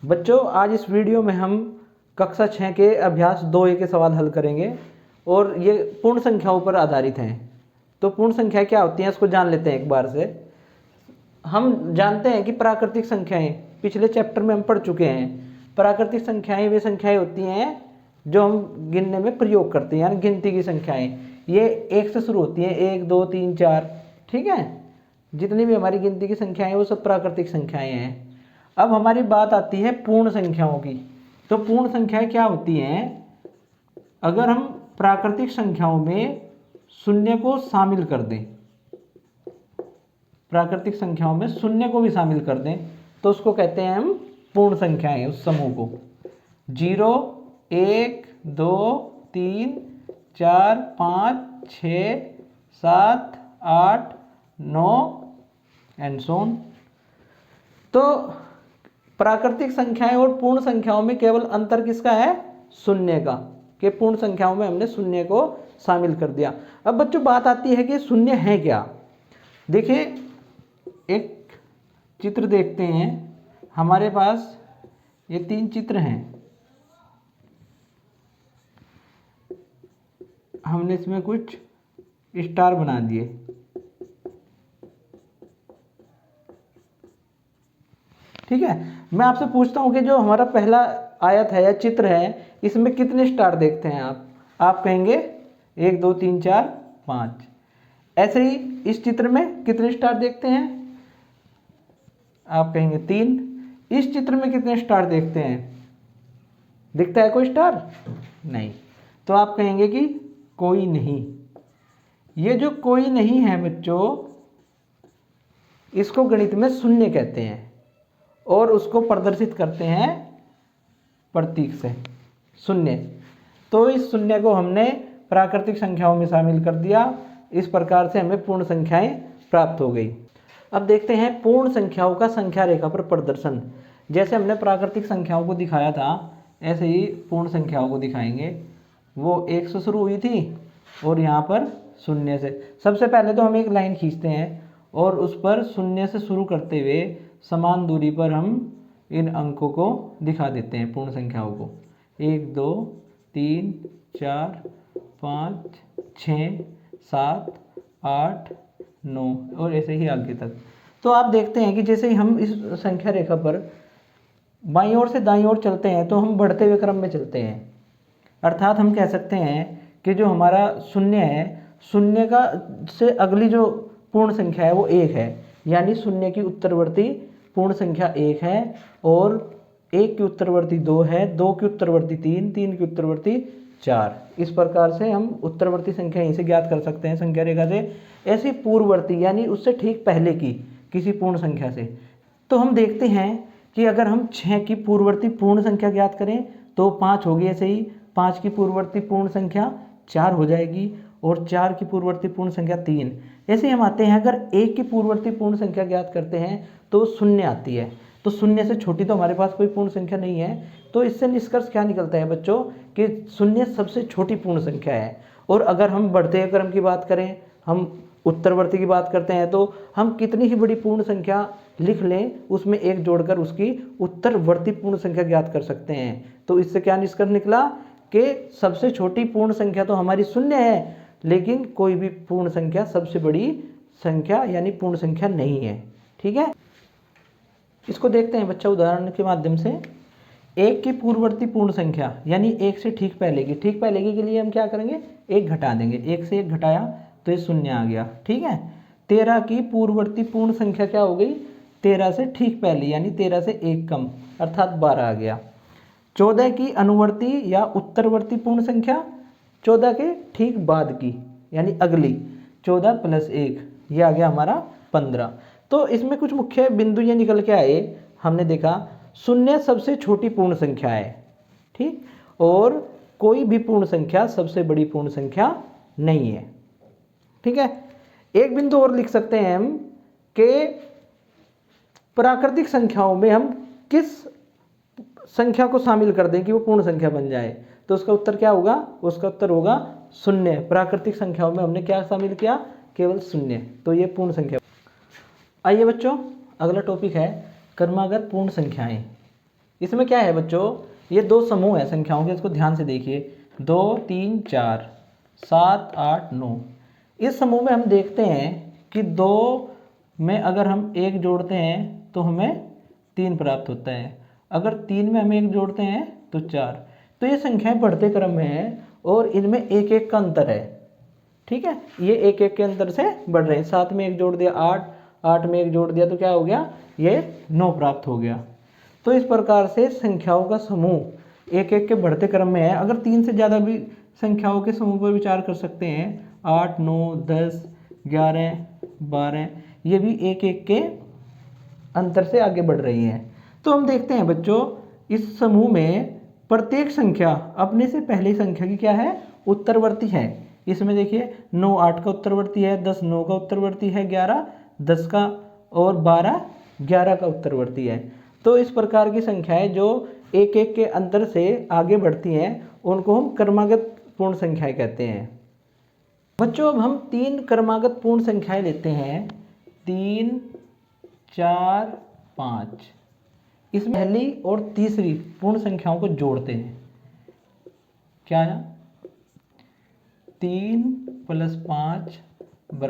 बच्चों आज इस वीडियो में हम कक्षा 6 के अभ्यास 2A के सवाल हल करेंगे और ये पूर्ण संख्याओं पर आधारित हैं। तो पूर्ण संख्या क्या होती हैं इसको जान लेते हैं एक बार से। हम जानते हैं कि प्राकृतिक संख्याएं पिछले चैप्टर में हम पढ़ चुके हैं। प्राकृतिक संख्याएं वे संख्याएं होती हैं जो हम गिनने में प्रयोग करते हैं, यानी गिनती की संख्याएं। ये एक से शुरू होती हैं, 1 2 3 4, ठीक है। जितनी भी हमारी गिनती की संख्याएं वो सब प्राकृतिक संख्याएं हैं। अब हमारी बात आती है पूर्ण संख्याओं की। तो पूर्ण संख्याएं क्या होती हैं? अगर हम प्राकृतिक संख्याओं में शून्य को शामिल कर दें, प्राकृतिक संख्याओं में शून्य को भी शामिल कर दें तो उसको कहते हैं हम पूर्ण संख्याएं, उस समूह को। 0 1 2 3 4 5 6 7 8 9 एंड सो ऑन। तो प्राकृतिक संख्याएं और पूर्ण संख्याओं में केवल अंतर किसका है? शून्य का। कि पूर्ण संख्याओं में हमने शून्य को शामिल कर दिया। अब बच्चों बात आती है कि शून्य है क्या। देखिए एक चित्र देखते हैं, हमारे पास ये 3 चित्र हैं। हमने इसमें कुछ स्टार बना दिए, ठीक है। मैं आपसे पूछता हूं कि जो हमारा पहला आयत है या चित्र है इसमें कितने स्टार देखते हैं आप कहेंगे 1 2 3 4 5। ऐसे ही इस चित्र में कितने स्टार देखते हैं? आप कहेंगे 3। इस चित्र में कितने स्टार देखते हैं? दिखता है कोई स्टार? नहीं। तो आप कहेंगे कि कोई नहीं। ये जो कोई नहीं है बच्चों, इसको गणित में शून्य कहते हैं और उसको प्रदर्शित करते हैं प्रतीक से, शून्य। तो इस शून्य को हमने प्राकृतिक संख्याओं में शामिल कर दिया। इस प्रकार से हमें पूर्ण संख्याएं प्राप्त हो गई। अब देखते हैं पूर्ण संख्याओं का संख्या रेखा पर प्रदर्शन। जैसे हमने प्राकृतिक संख्याओं को दिखाया था ऐसे ही पूर्ण संख्याओं को दिखाएंगे। वो 1 से शुरू हुई थी और यहाँ पर शून्य से। सबसे पहले तो हम एक लाइन खींचते हैं और उस पर शून्य से शुरू करते हुए समान दूरी पर हम इन अंकों को दिखा देते हैं, पूर्ण संख्याओं को। 1 2 3 4 5 6 7 8 9 और ऐसे ही आगे तक। तो आप देखते हैं कि जैसे ही हम इस संख्या रेखा पर बाईं ओर से दाईं ओर चलते हैं तो हम बढ़ते हुए क्रम में चलते हैं। अर्थात हम कह सकते हैं कि जो हमारा शून्य है, शून्य का से अगली जो पूर्ण संख्या है वो 1 है, यानी शून्य की उत्तरवर्ती पूर्ण संख्या 1 है और 1 की उत्तरवर्ती 2 है, 2 की उत्तरवर्ती 3, 3 की उत्तरवर्ती 4। इस प्रकार से हम उत्तरवर्ती संख्या यहीं से ज्ञात कर सकते हैं संख्या रेखा से। ऐसी पूर्ववर्ती यानी उससे ठीक पहले की किसी पूर्ण संख्या से। तो हम देखते हैं कि अगर हम 6 की पूर्ववर्ती पूर्ण संख्या ज्ञात करें तो 5 होगी। ऐसे ही 5 की पूर्ववर्ती पूर्ण संख्या 4 हो जाएगी और 4 की पूर्ववर्ती पूर्ण संख्या 3। ऐसे ही हम आते हैं, अगर 1 की पूर्ववर्ती पूर्ण संख्या ज्ञात करते हैं तो शून्य आती है। तो शून्य से छोटी तो हमारे पास कोई पूर्ण संख्या नहीं है। तो इससे निष्कर्ष क्या निकलता है बच्चों कि शून्य सबसे छोटी पूर्ण संख्या है। और अगर हम बढ़ते क्रम की बात करें, हम उत्तरवर्ती की बात करते हैं, तो हम कितनी ही बड़ी पूर्ण संख्या लिख लें उसमें 1 जोड़कर उसकी उत्तरवर्ती पूर्ण संख्या ज्ञात कर सकते हैं। तो इससे क्या निष्कर्ष निकला कि सबसे छोटी पूर्ण संख्या तो हमारी शून्य है, लेकिन कोई भी पूर्ण संख्या सबसे बड़ी संख्या यानी पूर्ण संख्या नहीं है, ठीक है। इसको देखते हैं बच्चा उदाहरण के माध्यम से। 1 की पूर्ववर्ती पूर्ण संख्या यानी 1 से ठीक पहले की, ठीक पहले की के लिए हम क्या करेंगे? 1 घटा देंगे। 1 से 1 घटाया तो ये शून्य आ गया, ठीक है। 13 की पूर्ववर्ती पूर्ण संख्या क्या हो गई? 13 से ठीक पहले यानी 13 से 1 कम अर्थात 12 आ गया। 14 की अनुवर्ती या उत्तरवर्ती पूर्ण संख्या 14 के ठीक बाद की यानी अगली, 14 + 1 ये आ गया हमारा 15। तो इसमें कुछ मुख्य बिंदु ये निकल के आए। हमने देखा शून्य सबसे छोटी पूर्ण संख्या है, ठीक, और कोई भी पूर्ण संख्या सबसे बड़ी पूर्ण संख्या नहीं है, ठीक है। एक बिंदु और लिख सकते हैं हम कि प्राकृतिक संख्याओं में हम किस संख्या को शामिल कर दें कि वो पूर्ण संख्या बन जाए। तो उसका उत्तर क्या होगा? उसका उत्तर होगा शून्य। प्राकृतिक संख्याओं में हमने क्या शामिल किया? केवल शून्य। तो ये पूर्ण संख्या। आइए बच्चों अगला टॉपिक है क्रमागत पूर्ण संख्याएं। इसमें क्या है बच्चों, ये दो समूह है संख्याओं के, इसको ध्यान से देखिए, 2 3 4 7 8 9। इस समूह में हम देखते हैं कि 2 में अगर हम 1 जोड़ते हैं तो हमें 3 प्राप्त होता है, अगर 3 में हम 1 जोड़ते हैं तो 4। तो ये संख्याएं बढ़ते क्रम में हैं और इनमें एक एक का अंतर है, ठीक है, ये एक एक के अंतर से बढ़ रहे हैं। 7 में 1 जोड़ दिया 8, 8 में 1 जोड़ दिया तो क्या हो गया, ये 9 प्राप्त हो गया। तो इस प्रकार से संख्याओं का समूह एक एक के बढ़ते क्रम में है। अगर 3 से ज़्यादा भी संख्याओं के समूह पर विचार कर सकते हैं, 8 9 10 11 12, ये भी एक एक के अंतर से आगे बढ़ रही हैं। तो हम देखते हैं बच्चों, इस समूह में प्रत्येक संख्या अपने से पहली संख्या की क्या है, उत्तरवर्ती है। इसमें देखिए 9 8 का उत्तरवर्ती है, 10 9 का उत्तरवर्ती है, 11 10 का और 12 11 का उत्तरवर्ती है। तो इस प्रकार की संख्याएं जो एक एक के अंतर से आगे बढ़ती हैं उनको हम क्रमागत पूर्ण संख्याएं कहते हैं। बच्चों अब हम 3 क्रमागत पूर्ण संख्याएं लेते हैं, 3 4 5। इसमें पहली और तीसरी पूर्ण संख्याओं को जोड़ते हैं। क्या आया, 3 + 5 =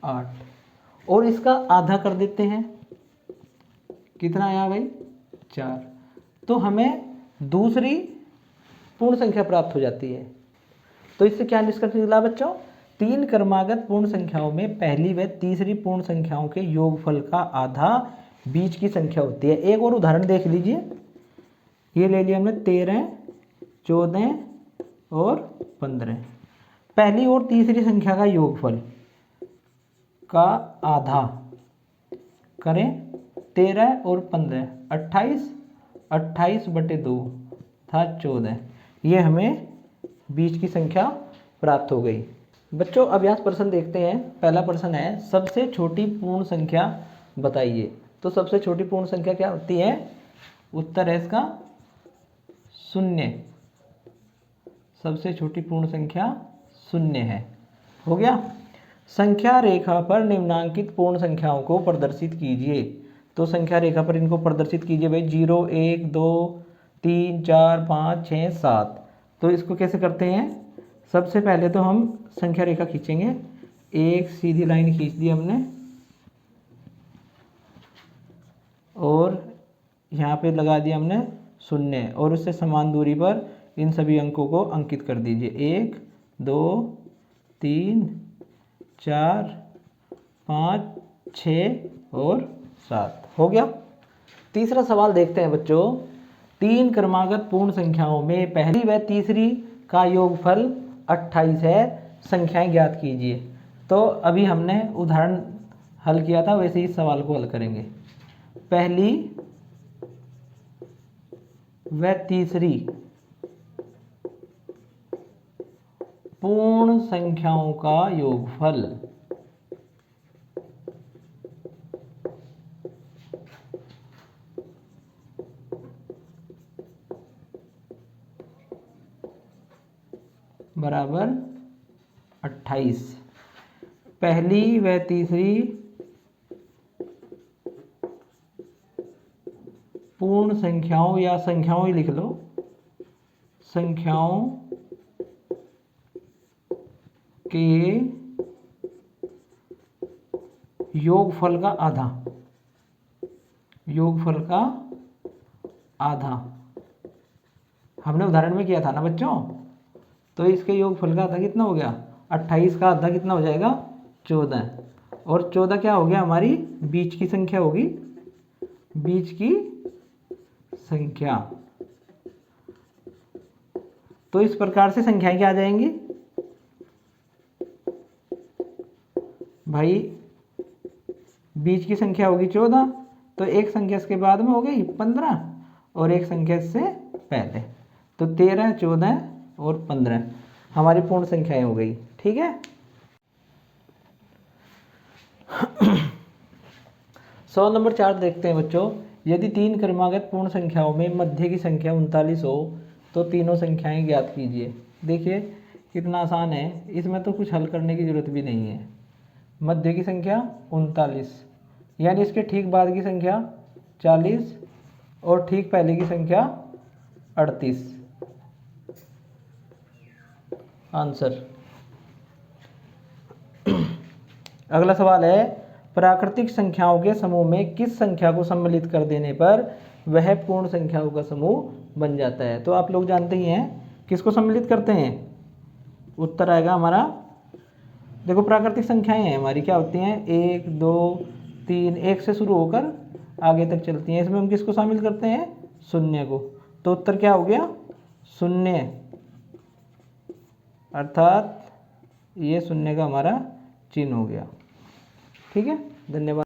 8 और इसका आधा कर देते हैं, कितना आया भाई, 4। तो हमें दूसरी पूर्ण संख्या प्राप्त हो जाती है। तो इससे क्या निष्कर्ष निकला बच्चों, 3 क्रमागत पूर्ण संख्याओं में पहली व तीसरी पूर्ण संख्याओं के योगफल का आधा बीच की संख्या होती है। एक और उदाहरण देख लीजिए, ये ले लिया हमने 13 14 और 15। पहली और तीसरी संख्या का योगफल का आधा करें, 13 और 15 28, 28/2 था 14, ये हमें बीच की संख्या प्राप्त हो गई। बच्चों अभ्यास प्रश्न देखते हैं। पहला प्रश्न है, सबसे छोटी पूर्ण संख्या बताइए। तो सबसे छोटी पूर्ण संख्या क्या होती है, उत्तर है इसका 0। सबसे छोटी पूर्ण संख्या 0 है। हो गया। संख्या रेखा पर निम्नांकित पूर्ण संख्याओं को प्रदर्शित कीजिए। तो संख्या रेखा पर इनको प्रदर्शित कीजिए भाई, 0 1 2 3 4 5 6 7। तो इसको कैसे करते हैं, सबसे पहले तो हम संख्या रेखा खींचेंगे, एक सीधी लाइन खींच दी हमने और यहाँ पे लगा दिया हमने 0 और उससे समान दूरी पर इन सभी अंकों को अंकित कर दीजिए, 1 2 3 4 5 6 और 7। हो गया। तीसरा सवाल देखते हैं बच्चों, 3 क्रमागत पूर्ण संख्याओं में पहली व तीसरी का योगफल 28 है, संख्याएं ज्ञात कीजिए। तो अभी हमने उदाहरण हल किया था, वैसे ही इस सवाल को हल करेंगे। पहली व तीसरी पूर्ण संख्याओं का योगफल बराबर 28। पहली व तीसरी पूर्ण संख्याओं या संख्याओं ही लिख लो, संख्याओं के योगफल का आधा, योगफल का आधा हमने उदाहरण में किया था ना बच्चों। तो इसके योगफल का आधा कितना हो गया, 28 का आधा कितना हो जाएगा, 14। और 14 क्या हो गया, हमारी बीच की संख्या होगी, बीच की संख्या। तो इस प्रकार से संख्याएं क्या आ जाएंगी भाई, बीच की संख्या होगी 14, तो एक संख्या इसके बाद में हो गई 15 और एक संख्या इससे पहले, तो 13 14 और 15 हमारी पूर्ण संख्याएं हो गई। ठीक है। 100 नंबर 4 देखते हैं बच्चों, यदि 3 क्रमागत पूर्ण संख्याओं में मध्य की संख्या 39 हो तो तीनों संख्याएं ज्ञात कीजिए। देखिए कितना आसान है, इसमें तो कुछ हल करने की जरूरत भी नहीं है। मध्य की संख्या 39 यानी इसके ठीक बाद की संख्या 40 और ठीक पहले की संख्या 38। आंसर। अगला सवाल है, प्राकृतिक संख्याओं के समूह में किस संख्या को सम्मिलित कर देने पर वह पूर्ण संख्याओं का समूह बन जाता है। तो आप लोग जानते ही हैं किसको सम्मिलित करते हैं। उत्तर आएगा हमारा, देखो प्राकृतिक संख्याएं हैं हमारी क्या होती हैं, 1 2 3, 1 से शुरू होकर आगे तक चलती हैं। इसमें हम किसको शामिल करते हैं, शून्य को। तो उत्तर क्या हो गया, शून्य, अर्थात ये शून्य का हमारा चिन्ह हो गया। ठीक है, धन्यवाद।